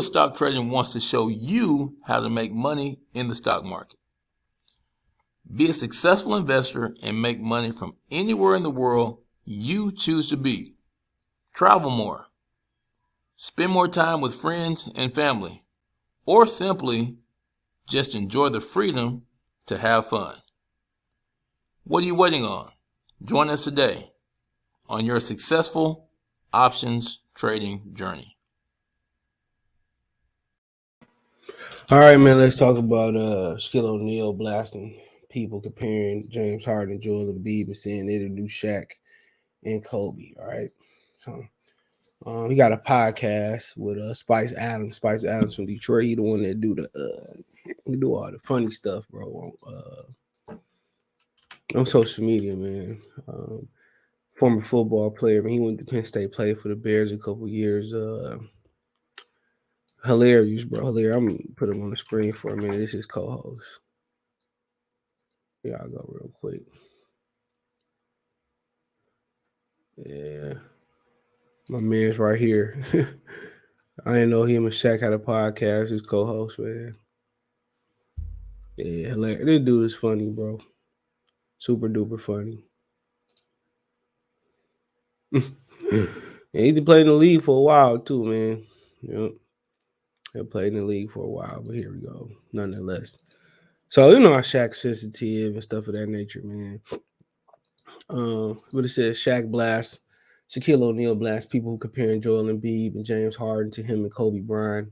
Skill Stock Trading wants to show you how to make money in the stock market. Be a successful investor and make money from anywhere in the world you choose to be. Travel more. Spend more time with friends and family. Or simply just enjoy the freedom to have fun. What are you waiting on? Join us today on your successful options trading journey. All right, man, let's talk about Shaquille O'Neal blasting people, comparing James Harden and Joel Embiid and saying they're the new Shaq and Kobe. All right. So he got a podcast with Spice Adams. Spice Adams from Detroit. He the one that do all the funny stuff, bro, on social media, man. Former football player, man. He went to Penn State, played for the Bears a couple years. Hilarious, bro. Hilarious. I'm gonna put him on the screen for a minute. This is co-host. Yeah, I'll go real quick. Yeah. My man's right here. I didn't know him and Shaq had a podcast. His co-host, man. Yeah, hilarious. This dude is funny, bro. Super duper funny. And he's played in the league for a while too, man. Yep. He played in the league for a while, but here we go. Nonetheless. So you know how Shaq's sensitive and stuff of that nature, man. But it says Shaq blast, Shaquille O'Neal blast people who comparing Joel Embiid and James Harden to him and Kobe Bryant.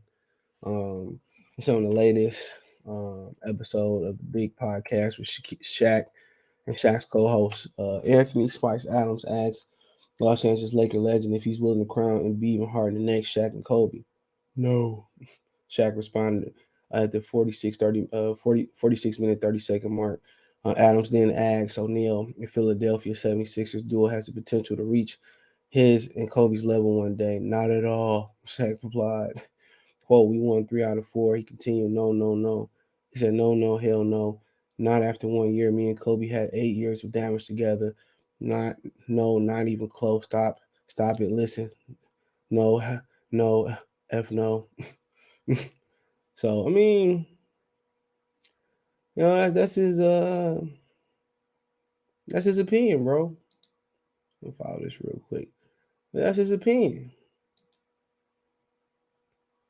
It's on the latest episode of the Big Podcast with Shaq and Shaq's co-host Anthony Spice Adams asks Los Angeles Laker legend if he's willing to crown Embiid and Harden next Shaq and Kobe. No, Shaq responded at the 46 minute 30-second mark. Adams then asks O'Neal if Philadelphia 76ers duo has the potential to reach his and Kobe's level one day. Not at all, Shaq replied. Quote, we won 3 out of 4. He continued, no, no, no. He said, no, no, hell no. Not after 1 year. Me and Kobe had 8 years of damage together. Not even close. Stop it. Listen. No, no, F no. So, I mean, you know, that's his opinion, bro. I'll follow this real quick. That's his opinion.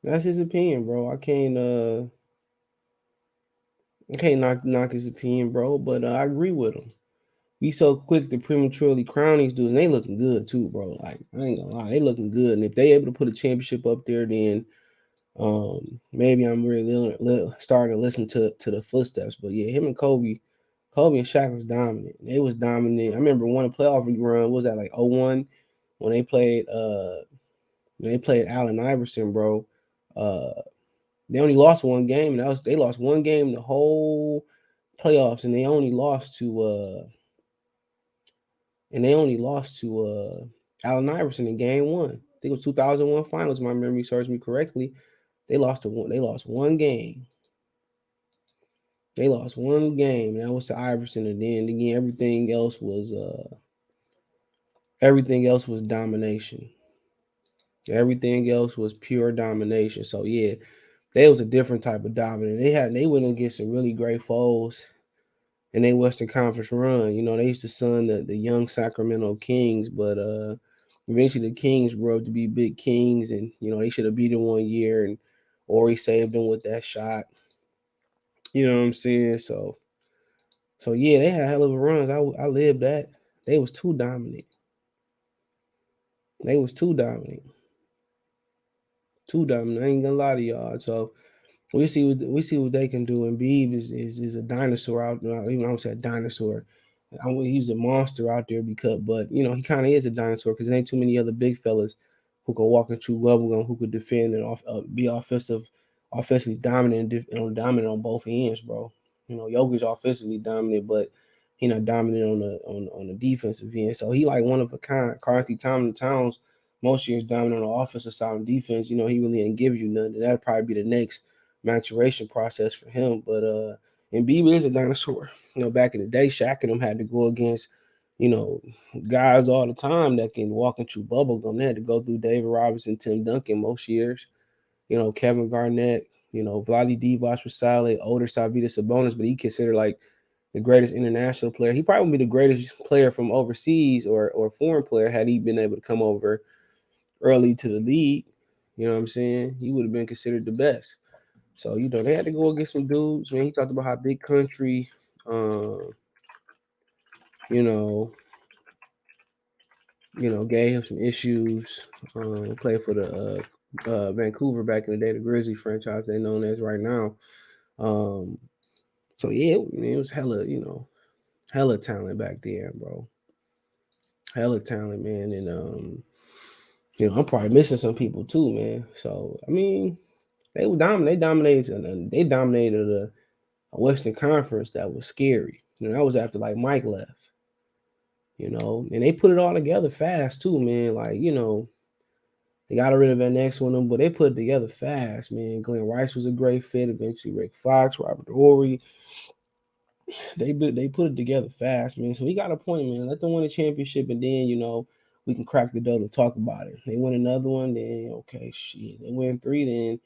That's his opinion, bro. I can't knock his opinion, bro, but I agree with him. We so quick to prematurely crown these dudes, and they looking good too, bro. Like, I ain't gonna lie, they looking good. And if they able to put a championship up there, then maybe I'm really starting to listen to the footsteps. But yeah, him and Kobe and Shaq was dominant. They was dominant. I remember one playoff run. What was that, like 0-1 when they played Allen Iverson, bro. They only lost one game, and they lost one game the whole playoffs, and they only lost to Allen Iverson in game 1. I think it was 2001 finals, if my memory serves me correctly. They lost one game. They lost one game, and that was to Iverson, and then again everything else was domination. Everything else was pure domination. So yeah, they was a different type of dominant. They went against some really great foes in their Western Conference run. You know, they used to sun the young Sacramento Kings, but eventually the Kings grew up to be big Kings, and you know they should have beat them 1 year, and Ori saved them with that shot. You know what I'm saying? So yeah, they had hell of a runs. I lived that. They was too dominant. They was too dominant. Too dominant. I ain't gonna lie to y'all. So we see what they can do. And Embiid is a dinosaur out there. Even I don't say a dinosaur. He's a monster out there but you know he kind of is a dinosaur because there ain't too many other big fellas who can walk into bubblegum, who could defend and be offensively dominant and dominant on both ends, bro. You know, Jokic's offensively dominant, but he not dominant on the defensive end. So he like one of a kind. Carthy Towns most years dominant on the offensive side and defense. You know, he really ain't give you nothing. That'd probably be the next maturation process for him. But Embiid is a dinosaur. You know, back in the day, Shaq and them had to go against, you know, guys all the time that can walk into bubblegum. They had to go through David Robinson, Tim Duncan most years. Kevin Garnett, Vlade Divac was solid, older Savita Sabonis, but he considered like the greatest international player. He probably would be the greatest player from overseas or foreign player had he been able to come over early to the league. You know what I'm saying? He would have been considered the best. So, they had to go against some dudes, man. He talked about how big country, you know, gave him some issues. Played for the Vancouver back in the day, the Grizzly franchise they known as right now. So yeah, it was hella talent back then, bro. Hella talent, man. And I'm probably missing some people too, man. So I mean, they dominated a Western Conference that was scary. That was after like Mike left. And they put it all together fast too, man. Like, they got rid of that next one, but they put it together fast, man. Glenn Rice was a great fit. Eventually, Rick Fox, Robert Horry. They put it together fast, man. So we got a point, man. Let them win a championship, and then we can crack the dough and talk about it. They win another one, then okay, shit. They win 3, then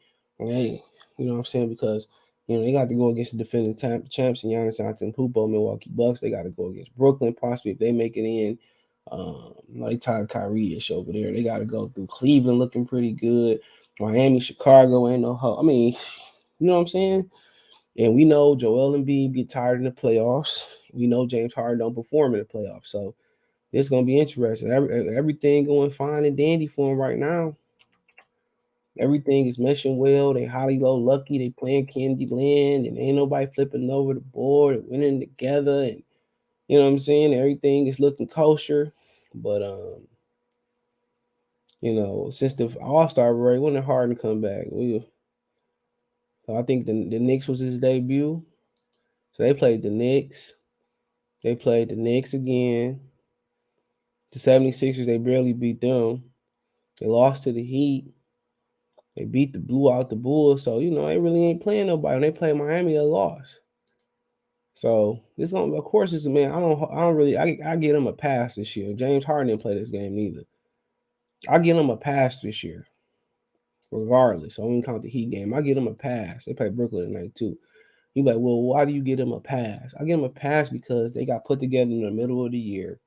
hey, you know what I'm saying? Because they got to go against the defending champs and Giannis Antetokounmpo, Milwaukee Bucks. They got to go against Brooklyn, possibly if they make it in. Like Tyler Kyrie-ish over there. They got to go through Cleveland, looking pretty good. Miami, Chicago, ain't no hope. I mean, you know what I'm saying? And we know Joel Embiid get tired in the playoffs. We know James Harden don't perform in the playoffs. So it's going to be interesting. Everything going fine and dandy for him right now. Everything is meshing well. They highly low lucky. They playing Candy Land, and ain't nobody flipping over the board and winning together. And you know what I'm saying? Everything is looking kosher. But since the All-Star break, when did Harden come back? I think the Knicks was his debut. So they played the Knicks. They played the Knicks again. The 76ers, they barely beat them. They lost to the Heat. They blew out the Bulls. So, they really ain't playing nobody. When they play Miami, they lost. So of course, it's man. I give them a pass this year. James Harden didn't play this game neither. I give them a pass this year, regardless. I don't count the Heat game. I give them a pass. They play Brooklyn tonight too. You like, well, why do you give them a pass? I give them a pass because they got put together in the middle of the year.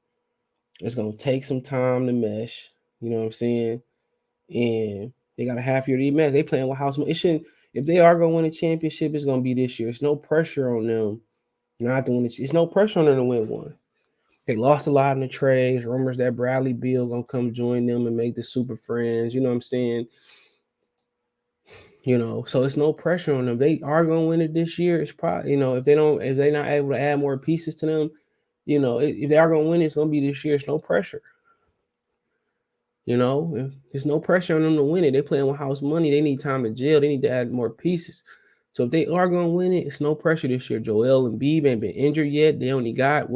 It's gonna take some time to mesh. You know what I'm saying? And they got a half year to mesh. They playing with house. It shouldn't. If they are gonna win a championship, it's gonna be this year. It's no pressure on them not to win it. It's no pressure on them to win one. They lost a lot in the trades. Rumors that Bradley Beal gonna come join them and make the Super Friends. You know what I'm saying? So it's no pressure on them. They are gonna win it this year. It's probably if they're not able to add more pieces to them, if they are gonna win, it's gonna be this year. It's no pressure. There's no pressure on them to win it. They're playing with house money. They need time in jail. They need to add more pieces. So if they are gonna win it, it's no pressure this year. Joel and Embiid ain't been injured yet. They only got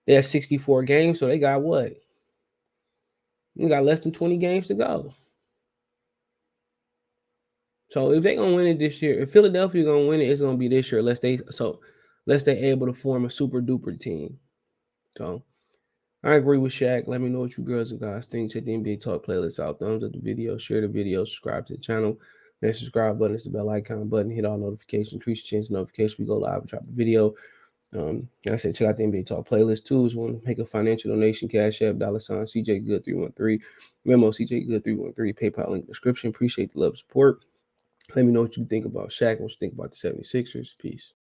they have 64 games, so they got what? They got less than 20 games to go. So if they're gonna win it this year, if Philadelphia gonna win it, it's gonna be this year, unless they able to form a super duper team. So I agree with Shaq. Let me know what you girls and guys think. Check the NBA Talk playlist out. Thumbs up the video, share the video, subscribe to the channel. That subscribe button is the bell icon button. Hit all notifications, increase your chance of notification. We go live and drop a video. Like I said, check out the NBA Talk playlist too. If you want to make a financial donation, Cash App, $ CJ Good 313, Venmo CJ Good 313, PayPal link description. Appreciate the love and support. Let me know what you think about Shaq, what you think about the 76ers. Peace.